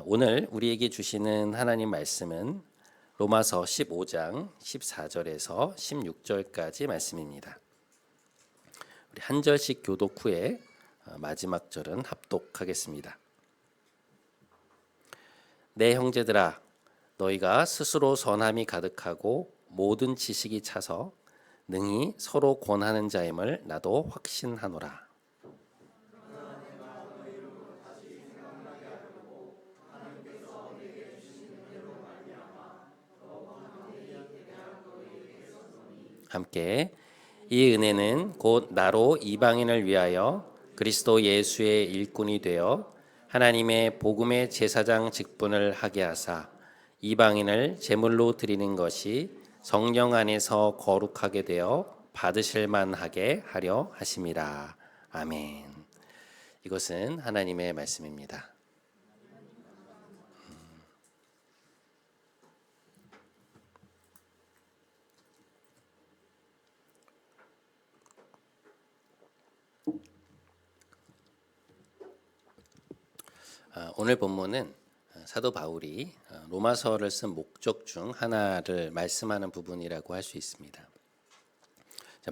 오늘 우리에게 주시는 하나님 말씀은 로마서 15장 14절에서 16절까지 말씀입니다. 우리 한 절씩 교독 후에 마지막 절은 합독하겠습니다. 내 형제들아, 너희가 스스로 선함이 가득하고 모든 지식이 차서 능히 서로 권하는 자임을 나도 확신하노라. 함께 이 은혜는 곧 나로 이방인을 위하여 그리스도 예수의 일꾼이 되어 하나님의 복음의 제사장 직분을 하게 하사 이방인을 제물로 드리는 것이 성령 안에서 거룩하게 되어 받으실 만하게 하려 하심이라. 아멘. 이것은 하나님의 말씀입니다. 오늘 본문은 사도 바울이 로마서를 쓴 목적 중 하나를 말씀하는 부분이라고 할 수 있습니다.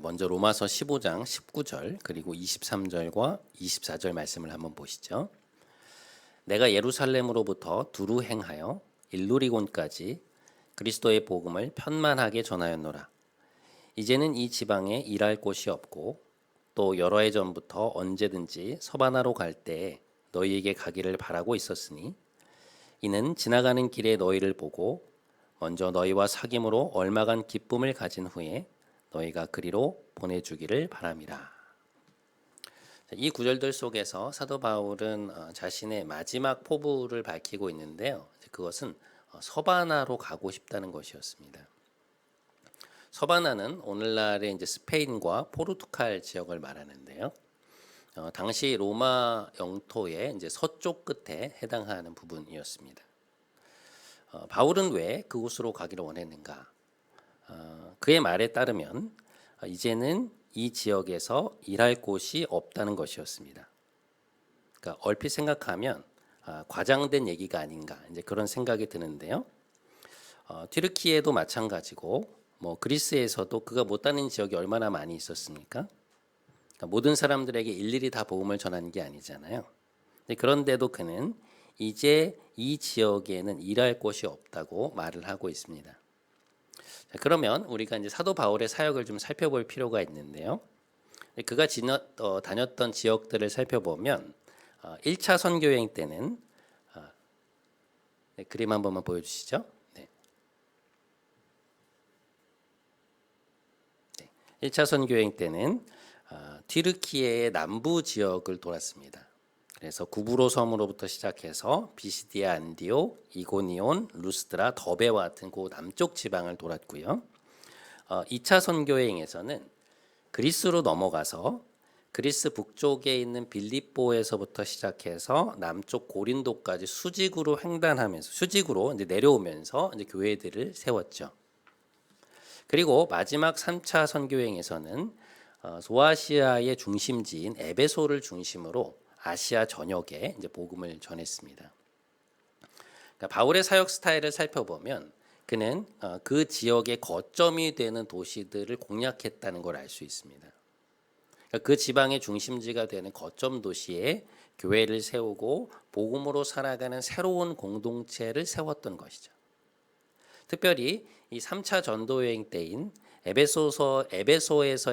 먼저 로마서 15장 19절 그리고 23절과 24절 말씀을 한번 보시죠. 내가 예루살렘으로부터 두루 행하여 일루리곤까지 그리스도의 복음을 편만하게 전하였노라. 이제는 이 지방에 일할 곳이 없고 또 여러 해 전부터 언제든지 서바나로 갈 때에 너희에게 가기를 바라고 있었으니 이는 지나가는 길에 너희를 보고 먼저 너희와 사귐으로 얼마간 기쁨을 가진 후에 너희가 그리로 보내주기를 바람이라. 이 구절들 속에서 사도 바울은 자신의 마지막 포부를 밝히고 있는데요. 그것은 서바나로 가고 싶다는 것이었습니다. 서바나는 오늘날의 이제 스페인과 포르투갈 지역을 말하는데요. 당시 로마 영토의 이제 서쪽 끝에 해당하는 부분이었습니다. 바울은 왜 그곳으로 가기를 원했는가? 그의 말에 따르면 이제는 이 지역에서 일할 곳이 없다는 것이었습니다. 그러니까 얼핏 생각하면 과장된 얘기가 아닌가 이제 그런 생각이 드는데요. 튀르키예도 마찬가지고 그리스에서도 그가 못 다닌 지역이 얼마나 많이 있었습니까? 모든 사람들에게 일일이 다 복음을 전하는 게 아니잖아요. 그런데도 그는 이제 이 지역에는 일할 곳이 없다고 말을 하고 있습니다. 그러면 우리가 이제 사도 바울의 사역을 좀 살펴볼 필요가 있는데요. 그가 다녔던 지역들을 살펴보면 1차 선교 여행 때는 그림 한 번만 보여주시죠. 1차 선교 여행 때는 튀르키예의 남부 지역을 돌았습니다. 그래서 구브로 섬으로부터 시작해서 비시디아, 안디옥, 이고니온, 루스드라, 더베와 같은 그 남쪽 지방을 돌았고요. 2차 선교 여행에서는 그리스로 넘어가서 그리스 북쪽에 있는 빌립보에서부터 시작해서 남쪽 고린도까지 수직으로 횡단하면서 수직으로 이제 내려오면서 이제 교회들을 세웠죠. 그리고 마지막 3차 선교 여행에서는 소아시아의 중심지인 에베소를 중심으로 아시아 전역에 이제 복음을 전했습니다. 그러니까 바울의 사역 스타일을 살펴보면 그는 그 지역의 거점이 되는 도시들을 공략했다는 걸 알 수 있습니다. 그러니까 그 지방의 중심지가 되는 거점 도시에 교회를 세우고 복음으로 살아가는 새로운 공동체를 세웠던 것이죠. 특별히 이 3차 전도 여행 때인 에베소에서의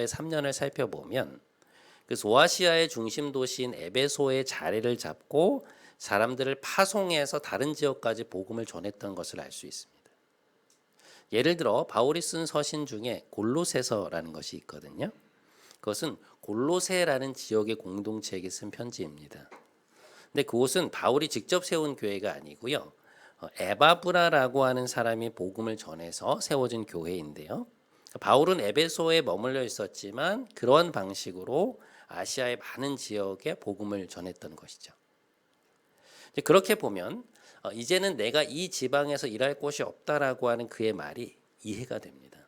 3년을 살펴보면 그 소아시아의 중심 도시인 에베소의 자리를 잡고 사람들을 파송해서 다른 지역까지 복음을 전했던 것을 알 수 있습니다. 예를 들어 바울이 쓴 서신 중에 골로새서라는 것이 있거든요. 그것은 골로새라는 지역의 공동체에게 쓴 편지입니다. 근데 그곳은 바울이 직접 세운 교회가 아니고요. 에바브라라고 하는 사람이 복음을 전해서 세워진 교회인데요. 바울은 에베소에 머물러 있었지만 그러한 방식으로 아시아의 많은 지역에 복음을 전했던 것이죠. 그렇게 보면 이제는 내가 이 지방에서 일할 곳이 없다라고 하는 그의 말이 이해가 됩니다.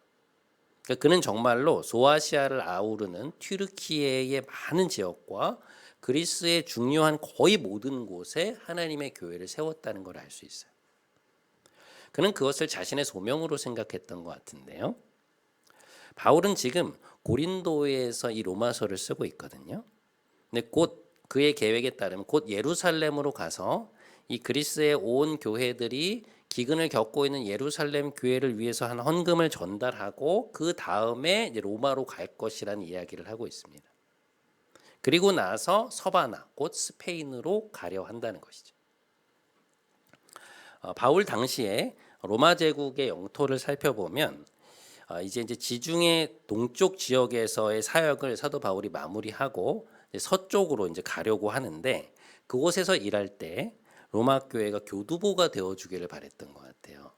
그는 정말로 소아시아를 아우르는 튀르키예의 많은 지역과 그리스의 중요한 거의 모든 곳에 하나님의 교회를 세웠다는 걸 알 수 있어요. 그는 그것을 자신의 소명으로 생각했던 것 같은데요. 바울은 지금 고린도에서 이 로마서를 쓰고 있거든요. 근데 곧 그의 계획에 따르면 곧 예루살렘으로 가서 이 그리스의 온 교회들이 기근을 겪고 있는 예루살렘 교회를 위해서 한 헌금을 전달하고 그 다음에 이제 로마로 갈 것이라는 이야기를 하고 있습니다. 그리고 나서 서바나 곧 스페인으로 가려 한다는 것이죠. 바울 당시에 로마 제국의 영토를 살펴보면 이제 지중해 동쪽 지역에서의 사역을 사도 바울이 마무리하고 서쪽으로 이제 가려고 하는데 그곳에서 일할 때 로마 교회가 교두보가 되어 주기를 바랬던 것 같아요.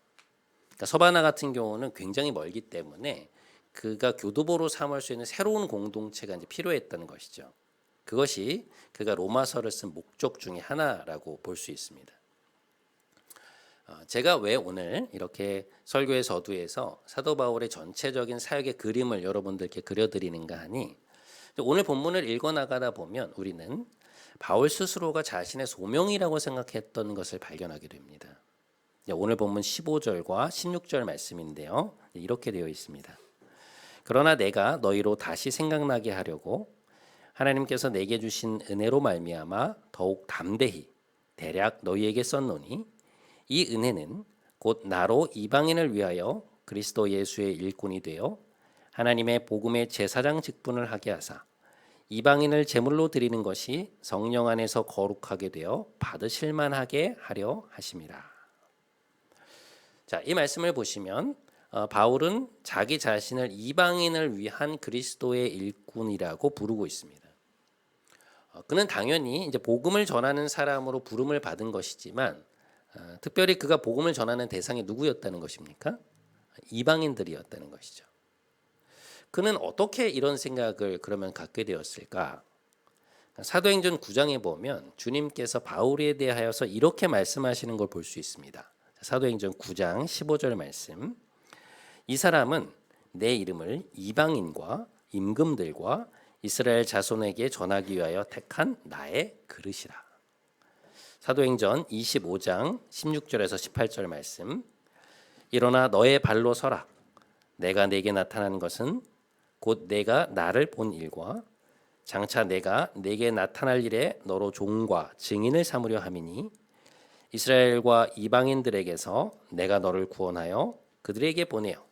그러니까 서바나 같은 경우는 굉장히 멀기 때문에 그가 교두보로 삼을 수 있는 새로운 공동체가 이제 필요했다는 것이죠. 그것이 그가 로마서를 쓴 목적 중에 하나라고 볼 수 있습니다. 제가 왜 오늘 이렇게 설교의 서두에서 사도 바울의 전체적인 사역의 그림을 여러분들께 그려드리는가 하니 오늘 본문을 읽어나가다 보면 우리는 바울 스스로가 자신의 소명이라고 생각했던 것을 발견하게 됩니다. 오늘 본문 15절과 16절 말씀인데요. 이렇게 되어 있습니다. 그러나 내가 너희로 다시 생각나게 하려고 하나님께서 내게 주신 은혜로 말미암아 더욱 담대히 대략 너희에게 썼노니 이 은혜는 곧 나로 이방인을 위하여 그리스도 예수의 일꾼이 되어 하나님의 복음의 제사장 직분을 하게 하사 이방인을 제물로 드리는 것이 성령 안에서 거룩하게 되어 받으실 만하게 하려 하심이라. 자, 이 말씀을 보시면 바울은 자기 자신을 이방인을 위한 그리스도의 일꾼이라고 부르고 있습니다. 그는 당연히 이제 복음을 전하는 사람으로 부름을 받은 것이지만 특별히 그가 복음을 전하는 대상이 누구였다는 것입니까? 이방인들이었다는 것이죠. 그는 어떻게 이런 생각을 그러면 갖게 되었을까? 사도행전 9장에 보면 주님께서 바울에 대하여서 이렇게 말씀하시는 걸 볼 수 있습니다. 사도행전 9장 15절 말씀. 이 사람은 내 이름을 이방인과 임금들과 이스라엘 자손에게 전하기 위하여 택한 나의 그릇이라. 사도행전 25장 16절에서 18절 말씀. 일어나 너의 발로 서라. 내가 내게 나타난 것은 곧 내가 나를 본 일과 장차 내가 내게 나타날 일에 너로 종과 증인을 삼으려 함이니 이스라엘과 이방인들에게서 내가 너를 구원하여 그들에게 보내어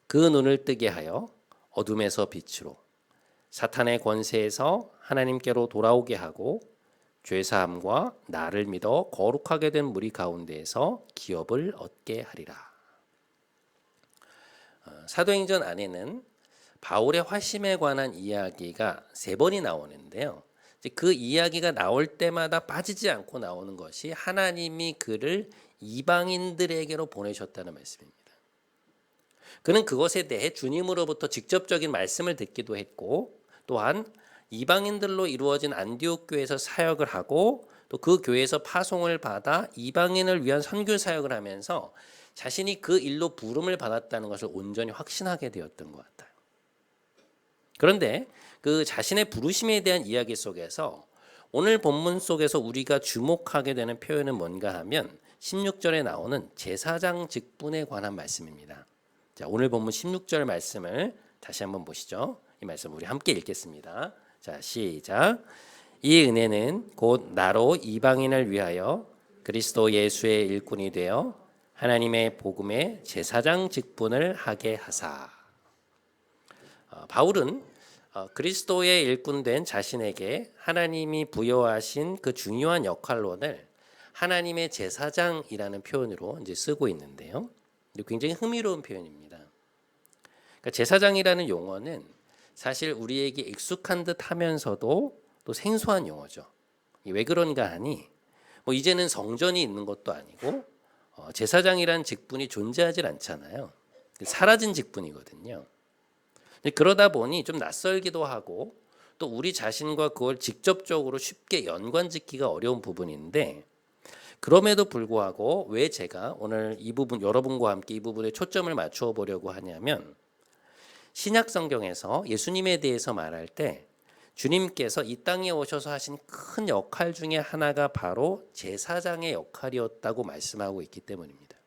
그 눈을 뜨게 하여 어둠에서 빛으로 사탄의 권세에서 하나님께로 돌아오게 하고 죄사함과 나를 믿어 거룩하게 된 무리 가운데에서 기업을 얻게 하리라. 사도행전 안에는 바울의 화심에 관한 이야기가 3번이 나오는데요. 그 이야기가 나올 때마다 빠지지 않고 나오는 것이 하나님이 그를 이방인들에게로 보내셨다는 말씀입니다. 그는 그것에 대해 주님으로부터 직접적인 말씀을 듣기도 했고 또한 이방인들로 이루어진 안디옥 교회에서 사역을 하고 또 그 교회에서 파송을 받아 이방인을 위한 선교 사역을 하면서 자신이 그 일로 부름을 받았다는 것을 온전히 확신하게 되었던 것 같아요. 그런데 그 자신의 부르심에 대한 이야기 속에서 오늘 본문 속에서 우리가 주목하게 되는 표현은 뭔가 하면 16절에 나오는 제사장 직분에 관한 말씀입니다. 자, 오늘 본문 16절 말씀을 다시 한번 보시죠. 이 말씀 우리 함께 읽겠습니다. 자, 시작. 이 은혜는 곧 나로 이방인을 위하여 그리스도 예수의 일꾼이 되어 하나님의 복음의 제사장 직분을 하게 하사. 바울은 그리스도의 일꾼된 자신에게 하나님이 부여하신 그 중요한 역할론을 하나님의 제사장이라는 표현으로 이제 쓰고 있는데요. 굉장히 흥미로운 표현입니다. 그러니까 제사장이라는 용어는 사실 우리에게 익숙한 듯 하면서도 또 생소한 용어죠. 왜 그런가 하니 이제는 성전이 있는 것도 아니고 제사장이라는 직분이 존재하지 않잖아요. 사라진 직분이거든요. 그러다 보니 좀 낯설기도 하고 또 우리 자신과 그걸 직접적으로 쉽게 연관짓기가 어려운 부분인데 그럼에도 불구하고 왜 제가 오늘 이 부분 여러분과 함께 이 부분에 초점을 맞추어 보려고 하냐면 신약 성경에서 예수님에 대해서 말할 때 주님께서 이 땅에 오셔서 하신 큰 역할 중에 하나가 바로 제사장의 역할이었다고 말씀하고 있기 때문입니다.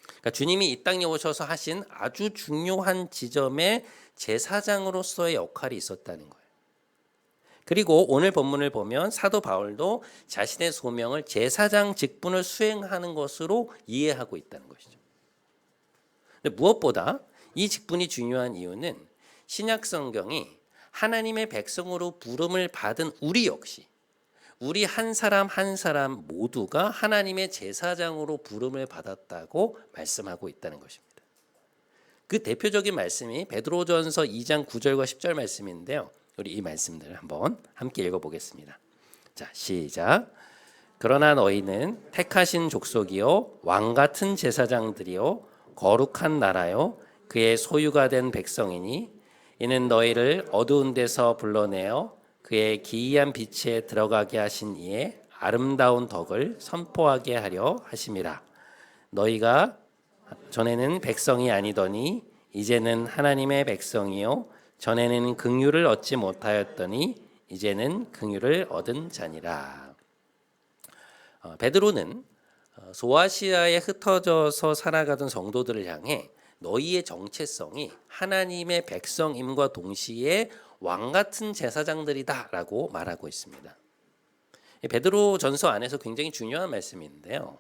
그러니까 주님이 이 땅에 오셔서 하신 아주 중요한 지점에 제사장으로서의 역할이 있었다는 거예요. 그리고 오늘 본문을 보면 사도 바울도 자신의 소명을 제사장 직분을 수행하는 것으로 이해하고 있다는 것이죠. 근데 무엇보다 이 직분이 중요한 이유는 신약 성경이 하나님의 백성으로 부름을 받은 우리 역시 우리 한 사람 한 사람 모두가 하나님의 제사장으로 부름을 받았다고 말씀하고 있다는 것입니다. 그 대표적인 말씀이 베드로전서 2장 9절과 10절 말씀인데요. 우리 이 말씀들을 한번 함께 읽어보겠습니다. 자, 시작. 그러나 너희는 택하신 족속이요 왕 같은 제사장들이요 거룩한 나라요 그의 소유가 된 백성이니 이는 너희를 어두운 데서 불러내어 그의 기이한 빛에 들어가게 하신 이의 아름다운 덕을 선포하게 하려 하심이라. 너희가 전에는 백성이 아니더니 이제는 하나님의 백성이요 전에는 긍휼을 얻지 못하였더니 이제는 긍휼을 얻은 자니라. 베드로는 소아시아에 흩어져서 살아가던 성도들을 향해 너희의 정체성이 하나님의 백성임과 동시에 왕 같은 제사장들이다라고 말하고 있습니다. 베드로전서 안에서 굉장히 중요한 말씀인데요.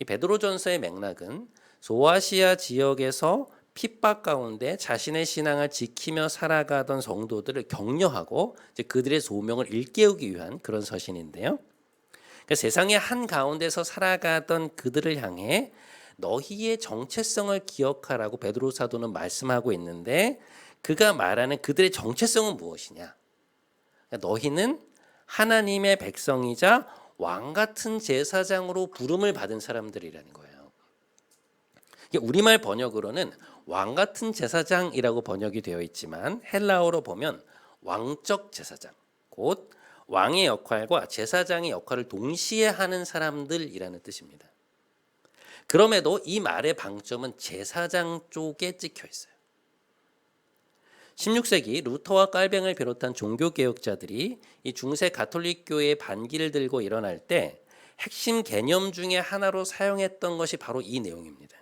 이 베드로전서의 맥락은 소아시아 지역에서 핍박 가운데 자신의 신앙을 지키며 살아가던 성도들을 격려하고 이제 그들의 소명을 일깨우기 위한 그런 서신인데요. 그러니까 세상의 한 가운데서 살아가던 그들을 향해 너희의 정체성을 기억하라고 베드로 사도는 말씀하고 있는데 그가 말하는 그들의 정체성은 무엇이냐? 그러니까 너희는 하나님의 백성이자 왕 같은 제사장으로 부름을 받은 사람들이라는 거예요. 우리말 번역으로는 왕 같은 제사장이라고 번역이 되어 있지만 헬라어로 보면 왕적 제사장, 곧 왕의 역할과 제사장의 역할을 동시에 하는 사람들이라는 뜻입니다. 그럼에도 이 말의 방점은 제사장 쪽에 찍혀 있어요. 16세기 루터와 깔뱅을 비롯한 종교개혁자들이 이 중세 가톨릭 교회의 반기를 들고 일어날 때 핵심 개념 중에 하나로 사용했던 것이 바로 이 내용입니다.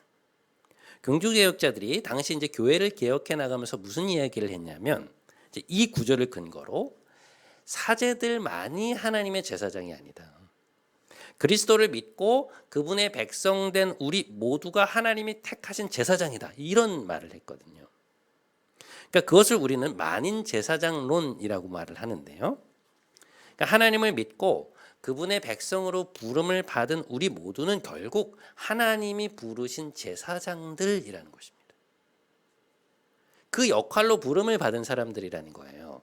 종교개혁자들이 당시 이제 교회를 개혁해 나가면서 무슨 이야기를 했냐면 이제 이 구절을 근거로 사제들만이 하나님의 제사장이 아니다. 그리스도를 믿고 그분의 백성된 우리 모두가 하나님이 택하신 제사장이다. 이런 말을 했거든요. 그러니까 그것을 우리는 만인 제사장론이라고 말을 하는데요. 그러니까 하나님을 믿고 그분의 백성으로 부름을 받은 우리 모두는 결국 하나님이 부르신 제사장들이라는 것입니다. 그 역할로 부름을 받은 사람들이라는 거예요.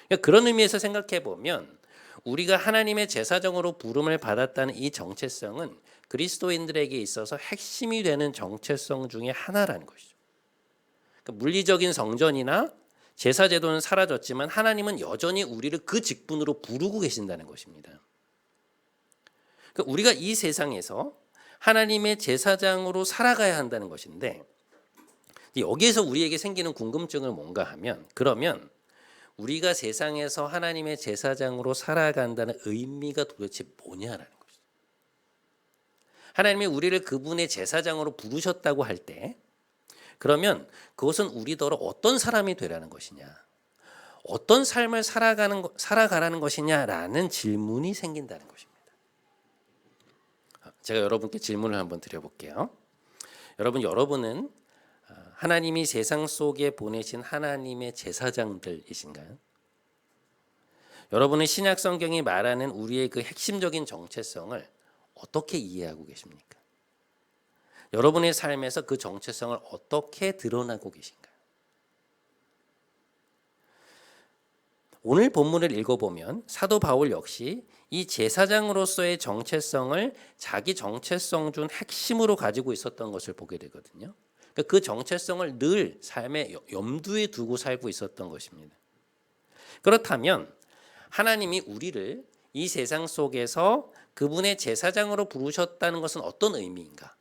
그러니까 그런 의미에서 생각해 보면 우리가 하나님의 제사장으로 부름을 받았다는 이 정체성은 그리스도인들에게 있어서 핵심이 되는 정체성 중에 하나라는 것이죠. 그러니까 물리적인 성전이나 제사 제도는 사라졌지만 하나님은 여전히 우리를 그 직분으로 부르고 계신다는 것입니다. 그러니까 우리가 이 세상에서 하나님의 제사장으로 살아가야 한다는 것인데 여기에서 우리에게 생기는 궁금증은 뭔가 하면 그러면 우리가 세상에서 하나님의 제사장으로 살아간다는 의미가 도대체 뭐냐라는 것이죠. 하나님이 우리를 그분의 제사장으로 부르셨다고 할 때 그러면 그것은 우리더러 어떤 사람이 되라는 것이냐, 어떤 삶을 살아가라는 것이냐라는 질문이 생긴다는 것입니다. 제가 여러분께 질문을 한번 드려볼게요. 여러분은 하나님이 세상 속에 보내신 하나님의 제사장들이신가요? 여러분은 신약 성경이 말하는 우리의 그 핵심적인 정체성을 어떻게 이해하고 계십니까? 여러분의 삶에서 그 정체성을 어떻게 드러나고 계신가요? 오늘 본문을 읽어보면 사도 바울 역시 이 제사장으로서의 정체성을 자기 정체성 중 핵심으로 가지고 있었던 것을 보게 되거든요. 그 정체성을 늘 삶의 염두에 두고 살고 있었던 것입니다. 그렇다면 하나님이 우리를 이 세상 속에서 그분의 제사장으로 부르셨다는 것은 어떤 의미인가?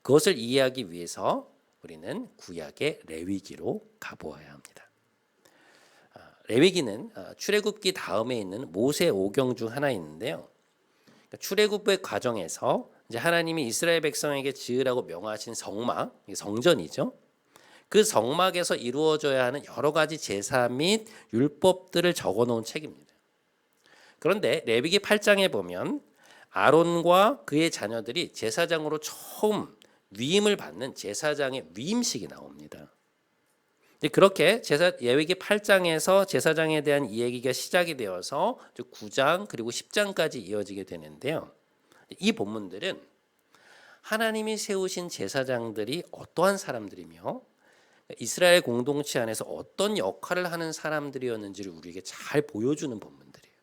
그것을 이해하기 위해서 우리는 구약의 레위기로 가보아야 합니다. 레위기는 출애굽기 다음에 있는 모세 오경 중 하나 있는데요. 그러니까 출애굽의 과정에서 이제 하나님이 이스라엘 백성에게 지으라고 명하신 성막, 성전이죠. 그 성막에서 이루어져야 하는 여러 가지 제사 및 율법들을 적어놓은 책입니다. 그런데 레위기 8장에 보면 아론과 그의 자녀들이 제사장으로 처음 위임을 받는 제사장의 위임식이 나옵니다. 그렇게 레위기 8장에서 제사장에 대한 이야기가 시작이 되어서 9장 그리고 10장까지 이어지게 되는데요. 이 본문들은 하나님이 세우신 제사장들이 어떠한 사람들이며 이스라엘 공동체 안에서 어떤 역할을 하는 사람들이었는지를 우리에게 잘 보여주는 본문들이에요.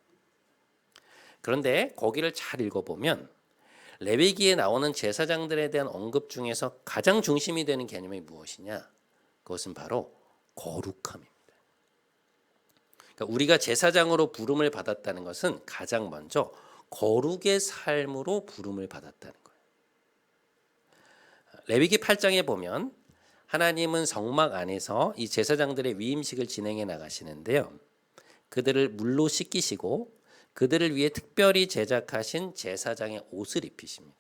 그런데 거기를 잘 읽어보면 레위기에 나오는 제사장들에 대한 언급 중에서 가장 중심이 되는 개념이 무엇이냐? 그것은 바로 거룩함입니다. 그러니까 우리가 제사장으로 부름을 받았다는 것은 가장 먼저 거룩의 삶으로 부름을 받았다는 거예요. 레위기 8장에 보면 하나님은 성막 안에서 이 제사장들의 위임식을 진행해 나가시는데요. 그들을 물로 씻기시고 그들을 위해 특별히 제작하신 제사장의 옷을 입히십니다.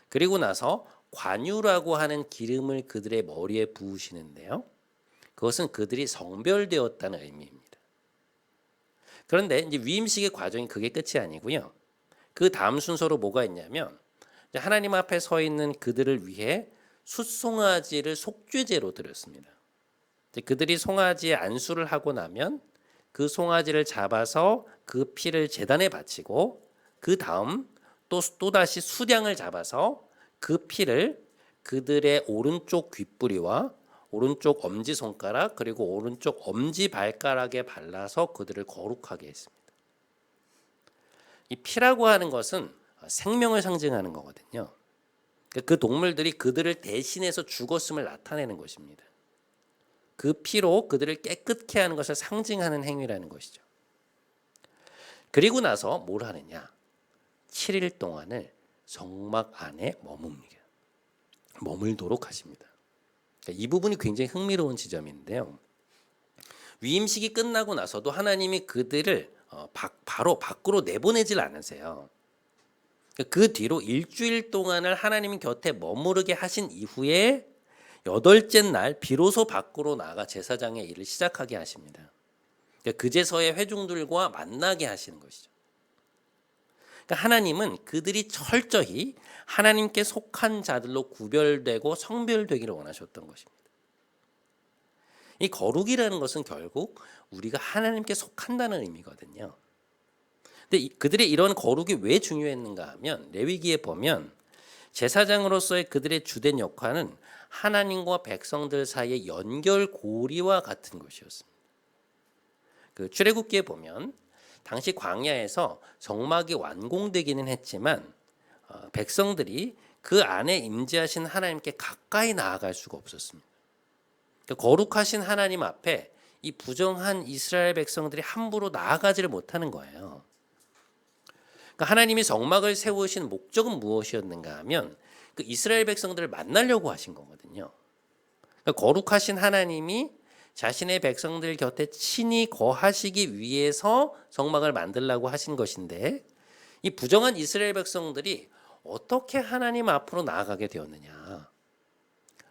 그리고 나서 관유라고 하는 기름을 그들의 머리에 부으시는데요. 그것은 그들이 성별되었다는 의미입니다. 그런데 이제 위임식의 과정이 그게 끝이 아니고요. 그 다음 순서로 뭐가 있냐면 하나님 앞에 서 있는 그들을 위해 숫송아지를 속죄제로 드렸습니다. 그들이 송아지에 안수를 하고 나면 그 송아지를 잡아서 그 피를 제단에 바치고 그 다음 또다시 수량을 잡아서 그 피를 그들의 오른쪽 귓부리와 오른쪽 엄지손가락 그리고 오른쪽 엄지발가락에 발라서 그들을 거룩하게 했습니다. 이 피라고 하는 것은 생명을 상징하는 거거든요. 그 동물들이 그들을 대신해서 죽었음을 나타내는 것입니다. 그 피로 그들을 깨끗게 하는 것을 상징하는 행위라는 것이죠. 그리고 나서 뭘 하느냐? 7일 동안을 성막 안에 머물도록 하십니다. 이 부분이 굉장히 흥미로운 지점인데요. 위임식이 끝나고 나서도 하나님이 그들을 바로 밖으로 내보내질 않으세요. 그 뒤로 일주일 동안을 하나님 곁에 머무르게 하신 이후에 8째 날 비로소 밖으로 나가 제사장의 일을 시작하게 하십니다. 그제서야 회중들과 만나게 하시는 것이죠. 하나님은 그들이 철저히 하나님께 속한 자들로 구별되고 성별되기를 원하셨던 것입니다. 이 거룩이라는 것은 결국 우리가 하나님께 속한다는 의미거든요. 근데 그들의 이런 거룩이 왜 중요했는가 하면 레위기에 보면 제사장으로서의 그들의 주된 역할은 하나님과 백성들 사이의 연결고리와 같은 것이었습니다. 그 출애굽기에 보면 당시 광야에서 성막이 완공되기는 했지만 백성들이 그 안에 임재하신 하나님께 가까이 나아갈 수가 없었습니다. 거룩하신 하나님 앞에 이 부정한 이스라엘 백성들이 함부로 나아가지를 못하는 거예요. 하나님이 성막을 세우신 목적은 무엇이었는가 하면 그 이스라엘 백성들을 만나려고 하신 거거든요. 거룩하신 하나님이 자신의 백성들 곁에 친히 거하시기 위해서 성막을 만들라고 하신 것인데 이 부정한 이스라엘 백성들이 어떻게 하나님 앞으로 나아가게 되었느냐?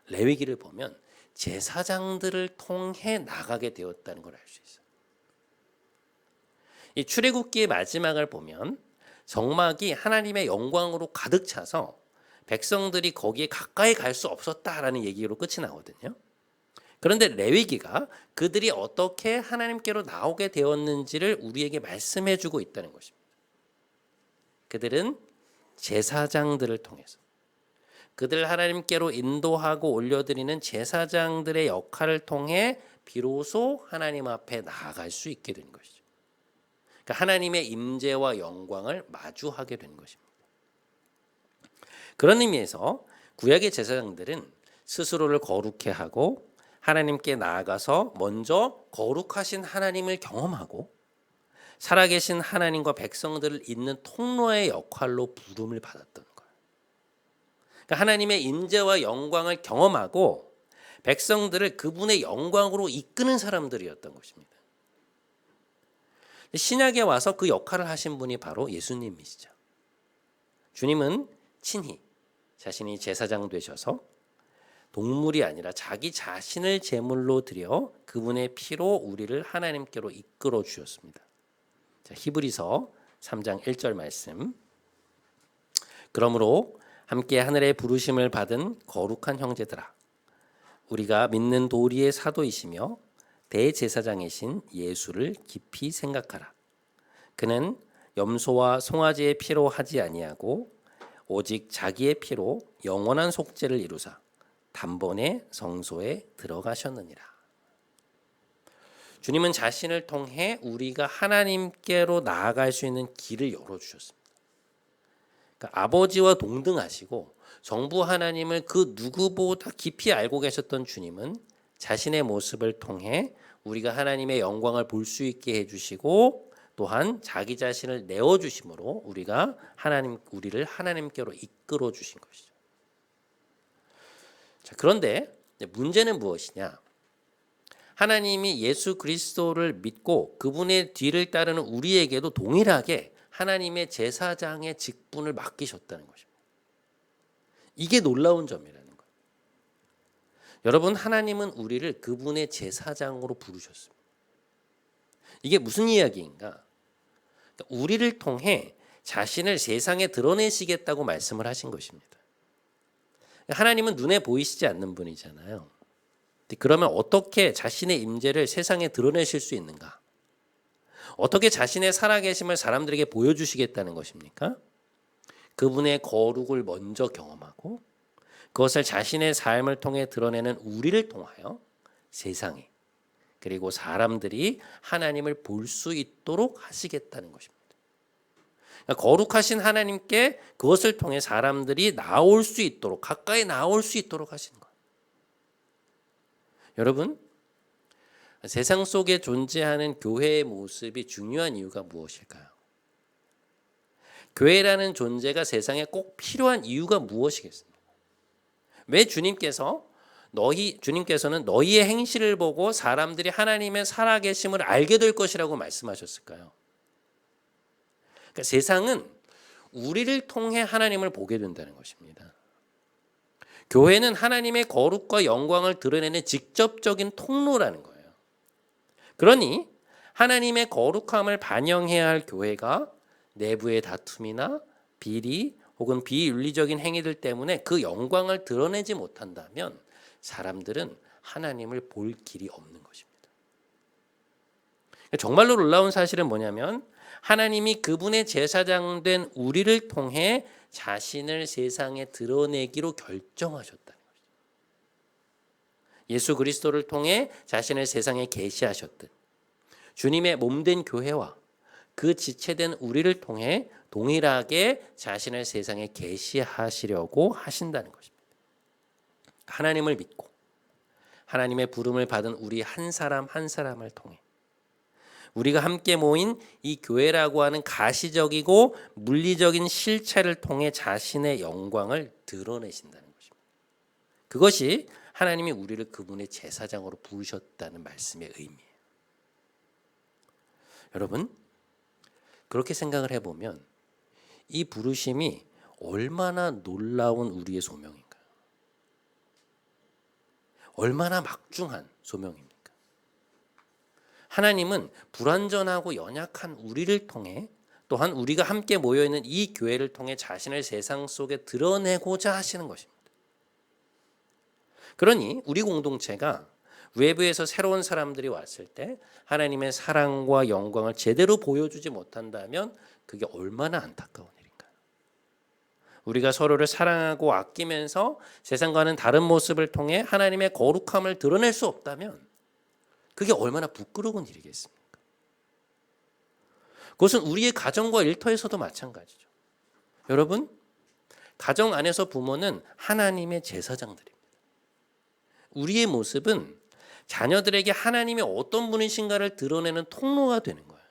레위기를 보면 제사장들을 통해 나가게 되었다는 걸 알 수 있어요. 이 출애굽기의 마지막을 보면 성막이 하나님의 영광으로 가득 차서 백성들이 거기에 가까이 갈 수 없었다라는 얘기로 끝이 나거든요. 그런데 레위기가 그들이 어떻게 하나님께로 나오게 되었는지를 우리에게 말씀해 주고 있다는 것입니다. 그들은 제사장들을 통해서 그들 하나님께로 인도하고 올려드리는 제사장들의 역할을 통해 비로소 하나님 앞에 나아갈 수 있게 된 것이죠. 그러니까 하나님의 임재와 영광을 마주하게 된 것입니다. 그런 의미에서 구약의 제사장들은 스스로를 거룩해 하고 하나님께 나아가서 먼저 거룩하신 하나님을 경험하고 살아계신 하나님과 백성들을 잇는 통로의 역할로 부름을 받았던 거예요. 그러니까 하나님의 임재와 영광을 경험하고 백성들을 그분의 영광으로 이끄는 사람들이었던 것입니다. 신약에 와서 그 역할을 하신 분이 바로 예수님이시죠. 주님은 친히 자신이 제사장 되셔서 동물이 아니라 자기 자신을 제물로 드려 그분의 피로 우리를 하나님께로 이끌어 주셨습니다. 자, 히브리서 3장 1절 말씀. 그러므로 함께 하늘의 부르심을 받은 거룩한 형제들아, 우리가 믿는 도리의 사도이시며 대제사장이신 예수를 깊이 생각하라. 그는 염소와 송아지의 피로 하지 아니하고 오직 자기의 피로 영원한 속죄를 이루사 단번에 성소에 들어가셨느니라. 주님은 자신을 통해 우리가 하나님께로 나아갈 수 있는 길을 열어주셨습니다. 그러니까 아버지와 동등하시고 정부 하나님을 그 누구보다 깊이 알고 계셨던 주님은 자신의 모습을 통해 우리가 하나님의 영광을 볼 수 있게 해주시고 또한 자기 자신을 내어주심으로 우리를 하나님께로 이끌어 주신 것이죠. 자, 그런데 문제는 무엇이냐? 하나님이 예수 그리스도를 믿고 그분의 뒤를 따르는 우리에게도 동일하게 하나님의 제사장의 직분을 맡기셨다는 것입니다. 이게 놀라운 점이라는 거예요. 여러분, 하나님은 우리를 그분의 제사장으로 부르셨습니다. 이게 무슨 이야기인가? 우리를 통해 자신을 세상에 드러내시겠다고 말씀을 하신 것입니다. 하나님은 눈에 보이시지 않는 분이잖아요. 그러면 어떻게 자신의 임재를 세상에 드러내실 수 있는가? 어떻게 자신의 살아계심을 사람들에게 보여주시겠다는 것입니까? 그분의 거룩을 먼저 경험하고 그것을 자신의 삶을 통해 드러내는 우리를 통하여 세상에 그리고 사람들이 하나님을 볼 수 있도록 하시겠다는 것입니다. 그러니까 거룩하신 하나님께 그것을 통해 사람들이 나올 수 있도록 가까이 나올 수 있도록 하시는 거예요. 여러분, 세상 속에 존재하는 교회의 모습이 중요한 이유가 무엇일까요? 교회라는 존재가 세상에 꼭 필요한 이유가 무엇이겠습니까? 왜 주님께서는 너희의 행실을 보고 사람들이 하나님의 살아계심을 알게 될 것이라고 말씀하셨을까요? 그러니까 세상은 우리를 통해 하나님을 보게 된다는 것입니다. 교회는 하나님의 거룩과 영광을 드러내는 직접적인 통로라는 거예요. 그러니 하나님의 거룩함을 반영해야 할 교회가 내부의 다툼이나 비리 혹은 비윤리적인 행위들 때문에 그 영광을 드러내지 못한다면 사람들은 하나님을 볼 길이 없는 것입니다. 정말로 놀라운 사실은 뭐냐면 하나님이 그분의 제사장 된 우리를 통해 자신을 세상에 드러내기로 결정하셨다는 것이죠. 예수 그리스도를 통해 자신을 세상에 계시하셨듯 주님의 몸된 교회와 그 지체된 우리를 통해 동일하게 자신을 세상에 계시하시려고 하신다는 것입니다. 하나님을 믿고 하나님의 부름을 받은 우리 한 사람 한 사람을 통해 우리가 함께 모인 이 교회라고 하는 가시적이고 물리적인 실체를 통해 자신의 영광을 드러내신다는 것입니다. 그것이 하나님이 우리를 그분의 제사장으로 부르셨다는 말씀의 의미예요. 여러분, 그렇게 생각을 해보면 이 부르심이 얼마나 놀라운 우리의 소명인가요? 얼마나 막중한 소명입니까? 하나님은 불완전하고 연약한 우리를 통해 또한 우리가 함께 모여있는 이 교회를 통해 자신을 세상 속에 드러내고자 하시는 것입니다. 그러니 우리 공동체가 외부에서 새로운 사람들이 왔을 때 하나님의 사랑과 영광을 제대로 보여주지 못한다면 그게 얼마나 안타까운 일인가요? 우리가 서로를 사랑하고 아끼면서 세상과는 다른 모습을 통해 하나님의 거룩함을 드러낼 수 없다면 그게 얼마나 부끄러운 일이겠습니까? 그것은 우리의 가정과 일터에서도 마찬가지죠. 여러분, 가정 안에서 부모는 하나님의 제사장들입니다. 우리의 모습은 자녀들에게 하나님이 어떤 분이신가를 드러내는 통로가 되는 거예요.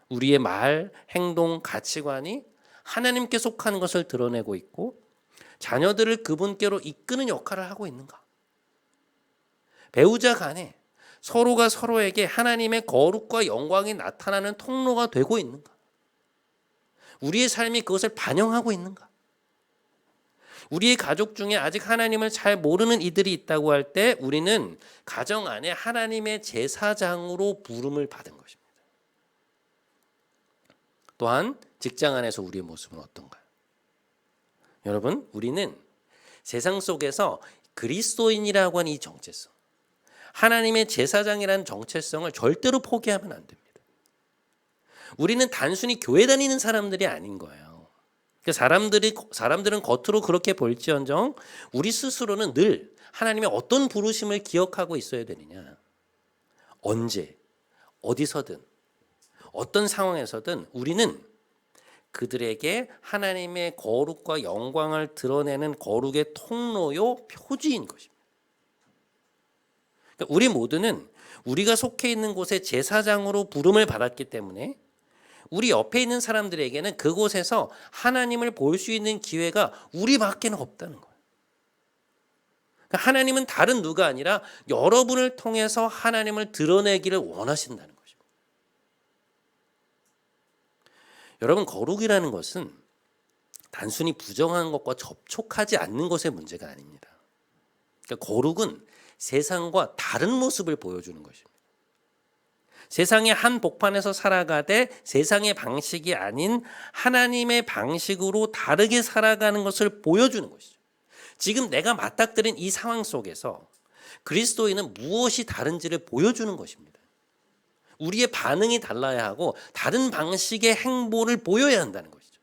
우리의 말, 행동, 가치관이 하나님께 속한 것을 드러내고 있고 자녀들을 그분께로 이끄는 역할을 하고 있는가? 배우자 간에 서로가 서로에게 하나님의 거룩과 영광이 나타나는 통로가 되고 있는가? 우리의 삶이 그것을 반영하고 있는가? 우리의 가족 중에 아직 하나님을 잘 모르는 이들이 있다고 할 때 우리는 가정 안에 하나님의 제사장으로 부름을 받은 것입니다. 또한 직장 안에서 우리의 모습은 어떤가요? 여러분, 우리는 세상 속에서 그리스도인이라고 하는 이 정체성, 하나님의 제사장이라는 정체성을 절대로 포기하면 안 됩니다. 우리는 단순히 교회 다니는 사람들이 아닌 거예요. 사람들은 겉으로 그렇게 볼지언정 우리 스스로는 늘 하나님의 어떤 부르심을 기억하고 있어야 되느냐. 언제, 어디서든, 어떤 상황에서든 우리는 그들에게 하나님의 거룩과 영광을 드러내는 거룩의 통로요, 표지인 것입니다. 그러니까 우리 모두는 우리가 속해 있는 곳에 제사장으로 부름을 받았기 때문에 우리 옆에 있는 사람들에게는 그곳에서 하나님을 볼 수 있는 기회가 우리밖에는 없다는 거예요. 그러니까 하나님은 다른 누가 아니라 여러분을 통해서 하나님을 드러내기를 원하신다는 것입니다. 여러분, 거룩이라는 것은 단순히 부정한 것과 접촉하지 않는 것의 문제가 아닙니다. 그러니까 거룩은 세상과 다른 모습을 보여주는 것입니다. 세상의 한 복판에서 살아가되 세상의 방식이 아닌 하나님의 방식으로 다르게 살아가는 것을 보여주는 것이죠. 지금 내가 맞닥뜨린 이 상황 속에서 그리스도인은 무엇이 다른지를 보여주는 것입니다. 우리의 반응이 달라야 하고 다른 방식의 행보를 보여야 한다는 것이죠.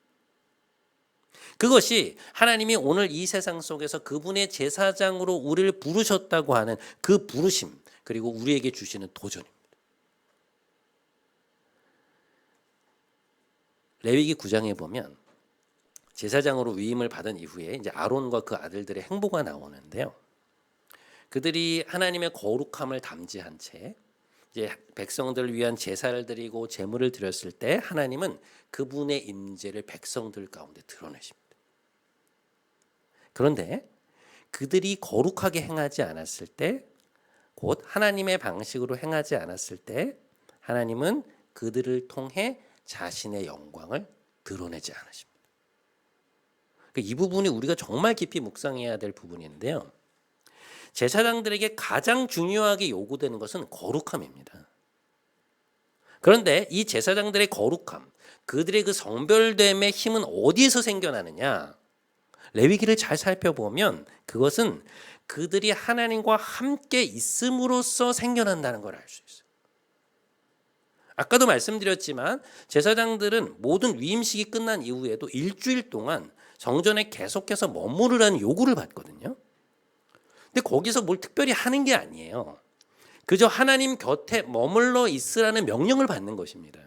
그것이 하나님이 오늘 이 세상 속에서 그분의 제사장으로 우리를 부르셨다고 하는 그 부르심, 그리고 우리에게 주시는 도전입니다. 레위기 9장에 보면 제사장으로 위임을 받은 이후에 이제 아론과 그 아들들의 행보가 나오는데요. 그들이 하나님의 거룩함을 담지한 채 이제 백성들을 위한 제사를 드리고 제물을 드렸을 때 하나님은 그분의 임재를 백성들 가운데 드러내십니다. 그런데 그들이 거룩하게 행하지 않았을 때, 곧 하나님의 방식으로 행하지 않았을 때 하나님은 그들을 통해 자신의 영광을 드러내지 않으십니다. 이 부분이 우리가 정말 깊이 묵상해야 될 부분인데요. 제사장들에게 가장 중요하게 요구되는 것은 거룩함입니다. 그런데 이 제사장들의 거룩함, 그들의 그 성별됨의 힘은 어디에서 생겨나느냐? 레위기를 잘 살펴보면 그것은 그들이 하나님과 함께 있음으로써 생겨난다는 걸 알 수 있어요. 아까도 말씀드렸지만 제사장들은 모든 위임식이 끝난 이후에도 일주일 동안 성전에 계속해서 머무르라는 요구를 받거든요. 근데 거기서 뭘 특별히 하는 게 아니에요. 그저 하나님 곁에 머물러 있으라는 명령을 받는 것입니다.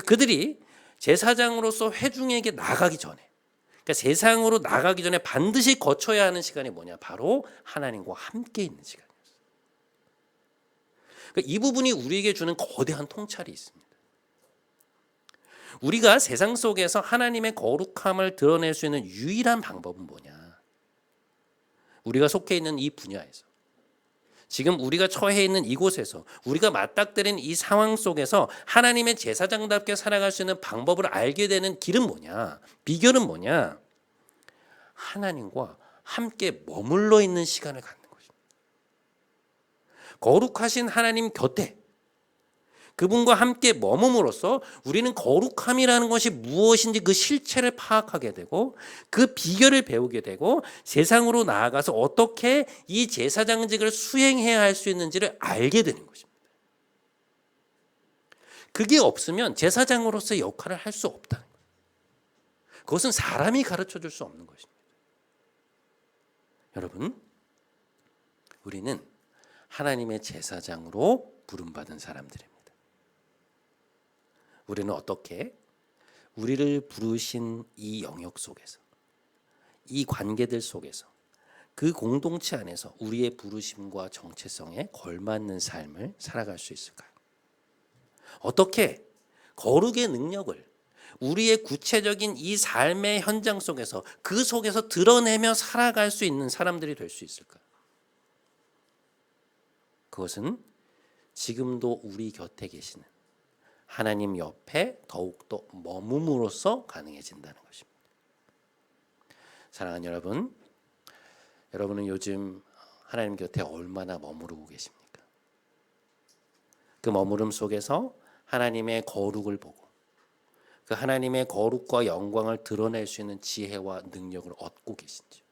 그들이 제사장으로서 회중에게 나가기 전에, 그러니까 세상으로 나가기 전에 반드시 거쳐야 하는 시간이 뭐냐? 바로 하나님과 함께 있는 시간이었어요. 그러니까 이 부분이 우리에게 주는 거대한 통찰이 있습니다. 우리가 세상 속에서 하나님의 거룩함을 드러낼 수 있는 유일한 방법은 뭐냐? 우리가 속해 있는 이 분야에서, 지금 우리가 처해 있는 이곳에서, 우리가 맞닥뜨린 이 상황 속에서 하나님의 제사장답게 살아갈 수 있는 방법을 알게 되는 길은 뭐냐? 비결은 뭐냐? 하나님과 함께 머물러 있는 시간을 갖는 것입니다. 거룩하신 하나님 곁에 그분과 함께 머금으로써 우리는 거룩함이라는 것이 무엇인지 그 실체를 파악하게 되고 그 비결을 배우게 되고 세상으로 나아가서 어떻게 이 제사장직을 수행해야 할 수 있는지를 알게 되는 것입니다. 그게 없으면 제사장으로서의 역할을 할 수 없다는 거예요. 그것은 사람이 가르쳐 줄 수 없는 것입니다. 여러분, 우리는 하나님의 제사장으로 부름받은 사람들입니다. 우리는 어떻게 우리를 부르신 이 영역 속에서, 이 관계들 속에서, 그 공동체 안에서 우리의 부르심과 정체성에 걸맞는 삶을 살아갈 수 있을까요? 어떻게 거룩의 능력을 우리의 구체적인 이 삶의 현장 속에서, 그 속에서 드러내며 살아갈 수 있는 사람들이 될 수 있을까요? 그것은 지금도 우리 곁에 계시는 하나님 옆에 더욱더 머금으로써 가능해진다는 것입니다. 사랑하는 여러분, 여러분은 요즘 하나님 곁에 얼마나 머무르고 계십니까? 그 머무름 속에서 하나님의 거룩을 보고 그 하나님의 거룩과 영광을 드러낼 수 있는 지혜와 능력을 얻고 계신지,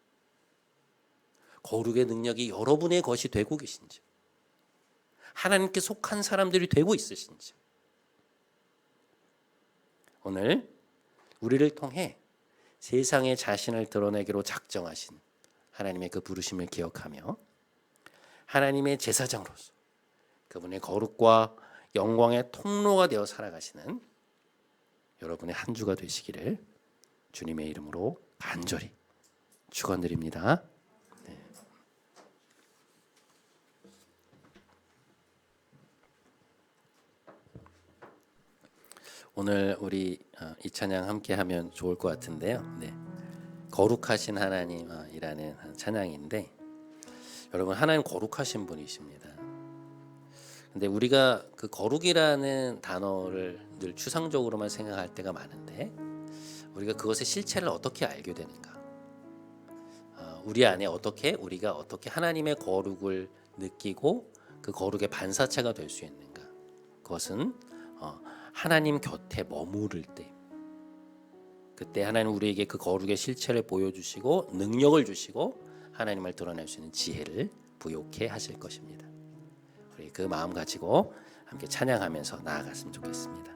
거룩의 능력이 여러분의 것이 되고 계신지, 하나님께 속한 사람들이 되고 있으신지, 오늘 우리를 통해 세상에 자신을 드러내기로 작정하신 하나님의 그 부르심을 기억하며 하나님의 제사장으로서 그분의 거룩과 영광의 통로가 되어 살아가시는 여러분의 한 주가 되시기를 주님의 이름으로 간절히 축원드립니다. 네. 오늘 우리 이 찬양 함께 하면 좋을 것 같은데요. 네. 거룩하신 하나님이라는 찬양인데, 여러분 하나님 거룩하신 분이십니다. 근데 우리가 그 거룩이라는 단어를 늘 추상적으로만 생각할 때가 많은데, 우리가 그것의 실체를 어떻게 알게 되는가? 우리 안에 우리가 어떻게 하나님의 거룩을 느끼고 그 거룩의 반사체가 될 수 있는가? 그것은 하나님 곁에 머무를 때, 그때 하나님 우리에게 그 거룩의 실체를 보여주시고 능력을 주시고 하나님을 드러낼 수 있는 지혜를 부욕해 하실 것입니다. 우리 그 마음 가지고 함께 찬양하면서 나아갔으면 좋겠습니다.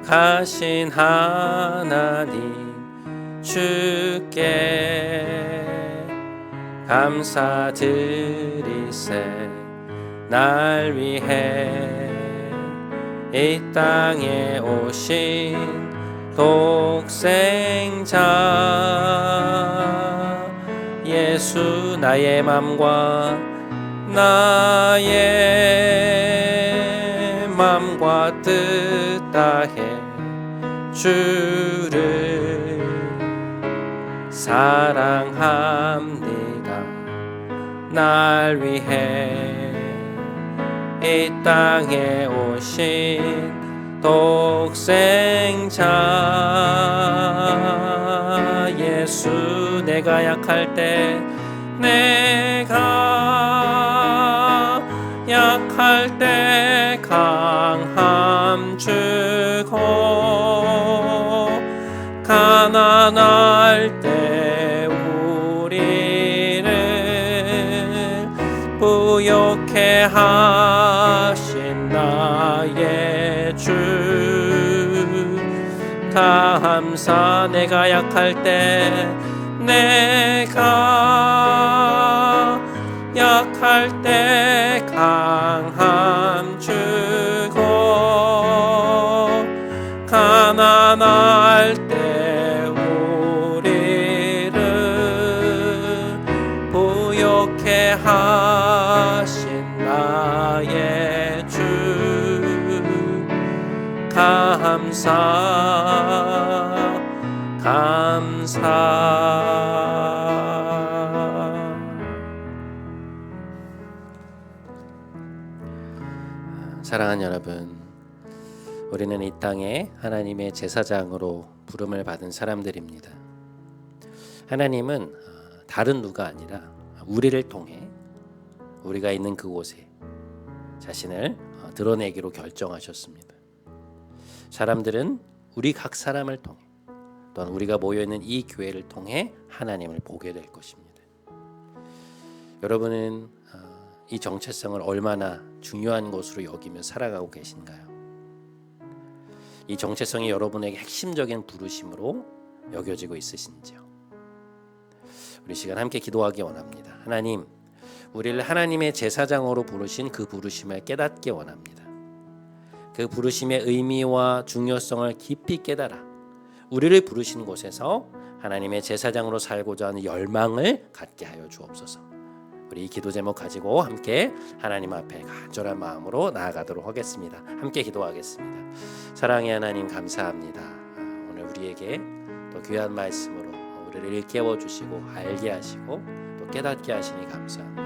거룩하신 하나님 주께 감사드리세. 날 위해 이 땅에 오신 독생자 예수, 나의 맘과 뜻 다해 주를 사랑합니다. 날 위해 이 땅에 오신 독생자 예수, 내가 약할 때 강함 주고 가난할 때 우리를 부욕해 하신 나의 주 감사. 내가 약할 때 강함 주고 가난할 때 우리를 부욕해 하신 나의 주 감사. 사랑하는 여러분, 우리는 이 땅에 하나님의 제사장으로 부름을 받은 사람들입니다. 하나님은 다른 누가 아니라 우리를 통해 우리가 있는 그곳에 자신을 드러내기로 결정하셨습니다. 사람들은 우리 각 사람을 통해, 또한 우리가 모여있는 이 교회를 통해 하나님을 보게 될 것입니다. 여러분은 이 정체성을 얼마나 중요한 것으로 여기며 살아가고 계신가요? 이 정체성이 여러분에게 핵심적인 부르심으로 여겨지고 있으신지요? 우리 시간 함께 기도하기 원합니다. 하나님, 우리를 하나님의 제사장으로 부르신 그 부르심을 깨닫기 원합니다. 그 부르심의 의미와 중요성을 깊이 깨달아 우리를 부르신 곳에서 하나님의 제사장으로 살고자 하는 열망을 갖게 하여 주옵소서. 우리 이 기도 제목 가지고 함께 하나님 앞에 간절한 마음으로 나아가도록 하겠습니다. 함께 기도하겠습니다. 사랑의 하나님 감사합니다. 오늘 우리에게 또 귀한 말씀으로 우리를 일깨워 주시고 알게 하시고 또 깨닫게 하시니 감사합니다.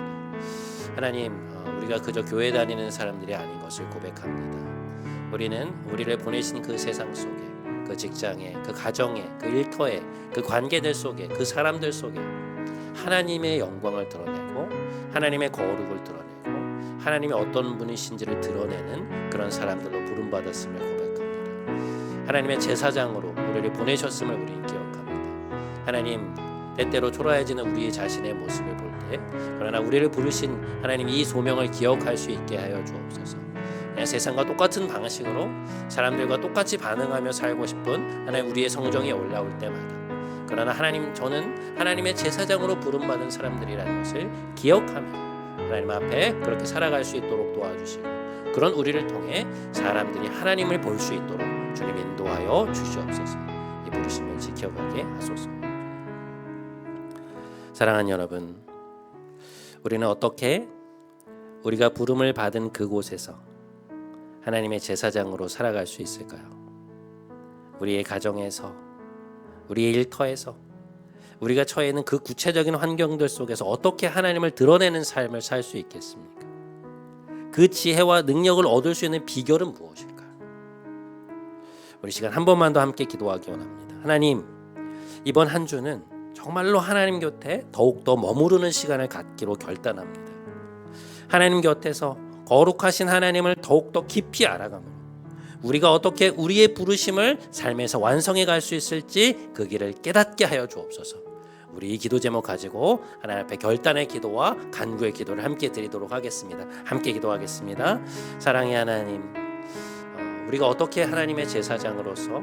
하나님, 우리가 그저 교회 다니는 사람들이 아닌 것을 고백합니다. 우리는 우리를 보내신 그 세상 속에, 그 직장에, 그 가정에, 그 일터에, 그 관계들 속에, 그 사람들 속에 하나님의 영광을 드러내고 하나님의 거룩을 드러내고 하나님의 어떤 분이신지를 드러내는 그런 사람들로 부름받았음을 고백합니다. 하나님의 제사장으로 우리를 보내셨음을 우리는 기억합니다. 하나님, 때때로 초라해지는 우리 자신의 모습을 볼 때, 그러나 우리를 부르신 하나님 이 소명을 기억할 수 있게 하여 주옵소서. 그냥 세상과 똑같은 방식으로 사람들과 똑같이 반응하며 살고 싶은 하나님 우리의 성정이 올라올 때마다, 그러나 하나님, 저는 하나님의 제사장으로 부름받은 사람들이라는 것을 기억하며 하나님 앞에 그렇게 살아갈 수 있도록 도와주시고, 그런 우리를 통해 사람들이 하나님을 볼 수 있도록 주님 인도하여 주시옵소서. 이 부르심을 지켜가게 하소서. 사랑하는 여러분, 우리는 어떻게 우리가 부름을 받은 그곳에서 하나님의 제사장으로 살아갈 수 있을까요? 우리의 가정에서, 우리의 일터에서, 우리가 처해 있는 그 구체적인 환경들 속에서 어떻게 하나님을 드러내는 삶을 살 수 있겠습니까? 그 지혜와 능력을 얻을 수 있는 비결은 무엇일까요? 우리 시간 한 번만 더 함께 기도하기 원합니다. 하나님, 이번 한 주는 정말로 하나님 곁에 더욱더 머무르는 시간을 갖기로 결단합니다. 하나님 곁에서 거룩하신 하나님을 더욱더 깊이 알아가므로 우리가 어떻게 우리의 부르심을 삶에서 완성해 갈 수 있을지 그 길을 깨닫게 하여 주옵소서. 우리 이 기도 제목 가지고 하나님 앞에 결단의 기도와 간구의 기도를 함께 드리도록 하겠습니다. 함께 기도하겠습니다. 사랑의 하나님, 우리가 어떻게 하나님의 제사장으로서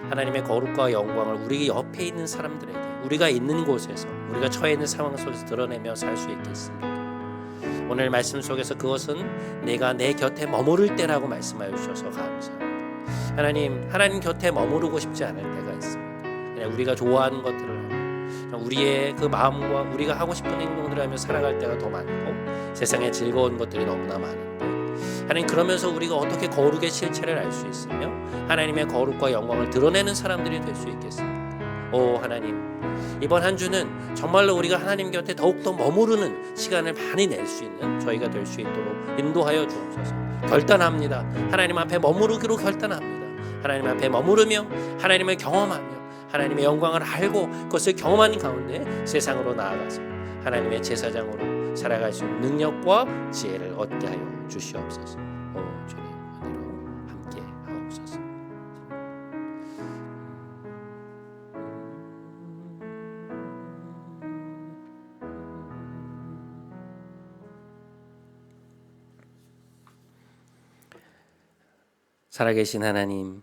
하나님의 거룩과 영광을 우리 옆에 있는 사람들에게, 우리가 있는 곳에서, 우리가 처해 있는 상황 속에서 드러내며 살 수 있겠습니까? 오늘 말씀 속에서 그것은 내가 내 곁에 머무를 때라고 말씀하여 주셔서 감사합니다. 하나님 곁에 머무르고 싶지 않을 때가 있습니다. 그냥 우리가 좋아하는 것들을 하고 우리의 그 마음과 우리가 하고 싶은 행동들을 하며 살아갈 때가 더 많고 세상에 즐거운 것들이 너무나 많은데, 하나님, 그러면서 우리가 어떻게 거룩의 실체를 알 수 있으며 하나님의 거룩과 영광을 드러내는 사람들이 될 수 있겠습니까? 오 하나님, 이번 한 주는 정말로 우리가 하나님 곁에 더욱더 머무르는 시간을 많이 낼 수 있는 저희가 될 수 있도록 인도하여 주옵소서. 결단합니다. 하나님 앞에 머무르기로 결단합니다. 하나님 앞에 머무르며 하나님을 경험하며 하나님의 영광을 알고 그것을 경험하는 가운데 세상으로 나아가서 하나님의 제사장으로 살아갈 수 있는 능력과 지혜를 얻게 하여 주시옵소서. 오 주님, 은혜로 함께 하옵소서. 살아계신 하나님,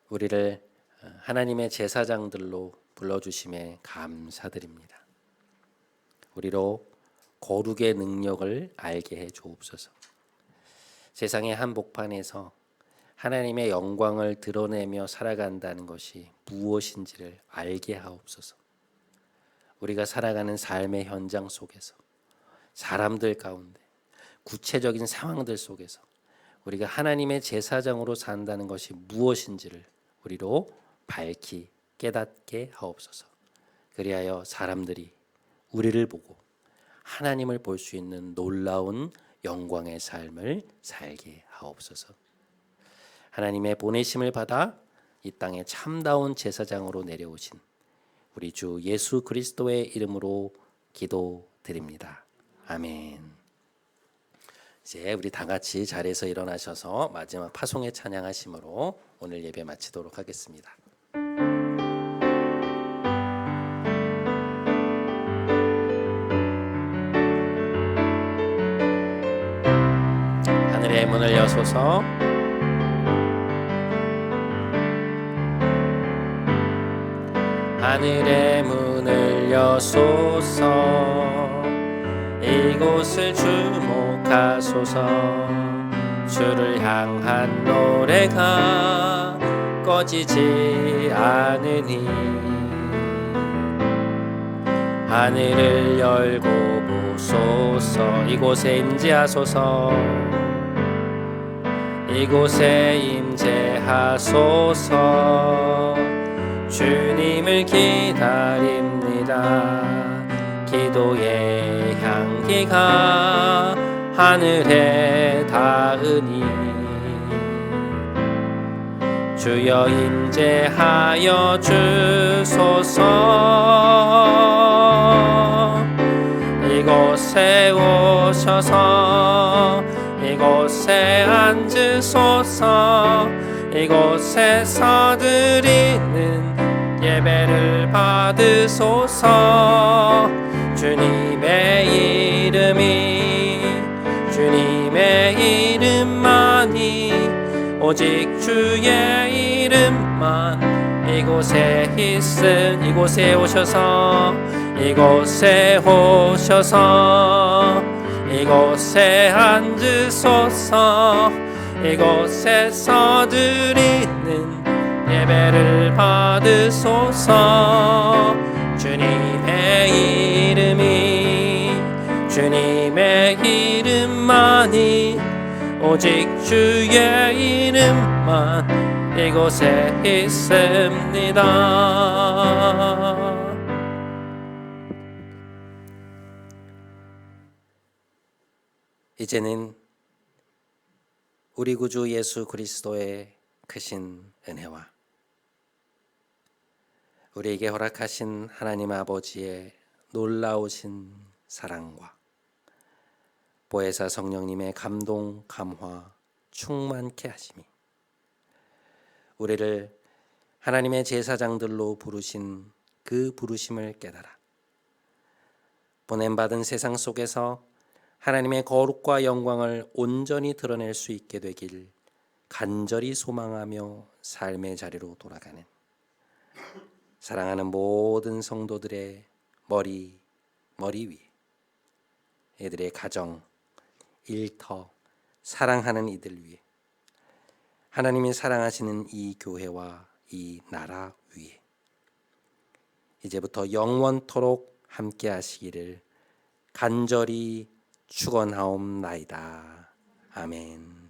우리를 하나님의 제사장들로 불러주심에 감사드립니다. 우리로 거룩의 능력을 알게 해 주옵소서. 세상의 한복판에서 하나님의 영광을 드러내며 살아간다는 것이 무엇인지를 알게 하옵소서. 우리가 살아가는 삶의 현장 속에서, 사람들 가운데, 구체적인 상황들 속에서 우리가 하나님의 제사장으로 산다는 것이 무엇인지를 우리로 밝히 깨닫게 하옵소서. 그리하여 사람들이 우리를 보고 하나님을 볼 수 있는 놀라운 영광의 삶을 살게 하옵소서. 하나님의 보내심을 받아 이 땅에 참다운 제사장으로 내려오신 우리 주 예수 그리스도의 이름으로 기도드립니다. 아멘. 이제 우리 다 같이 자리에서 일어나셔서 마지막 파송의 찬양하심으로 오늘 예배 마치도록 하겠습니다. 하늘의 문을 여소서. 하늘의 문을 여소서. 이곳을 주목하소서. 주를 향한 노래가 꺼지지 않으니 하늘을 열고 보소서. 이곳에 임재하소서. 이곳에 임재하소서. 주님을 기다립니다. 기도의 향기가 하늘에 닿으니 주여 임재하여 주소서. 이곳에 오셔서 이곳에 앉으소서. 이곳에서 드리는 예배를 받으소서. 주님의 이름만이 오직 주의 이름만 이곳에 있음. 이곳에 오셔서 이곳에 앉으소서. 이곳에서 드리는 예배를 받으소서. 주님의 이름만이 오직 주의 이름만 이곳에 있습니다. 이제는 우리 구주 예수 그리스도의 크신 은혜와 우리에게 허락하신 하나님 아버지의 놀라우신 사랑과 보혜사 성령님의 감동, 감화, 충만케 하심이 우리를 하나님의 제사장들로 부르신 그 부르심을 깨달아 보냄받은 세상 속에서 하나님의 거룩과 영광을 온전히 드러낼 수 있게 되길 간절히 소망하며 삶의 자리로 돌아가는 사랑하는 모든 성도들의 머리 위 이들의 가정, 일터, 사랑하는 이들 위해 하나님이 사랑하시는 이 교회와 이 나라 위에 이제부터 영원토록 함께 하시기를 간절히 축원하옵나이다. 아멘.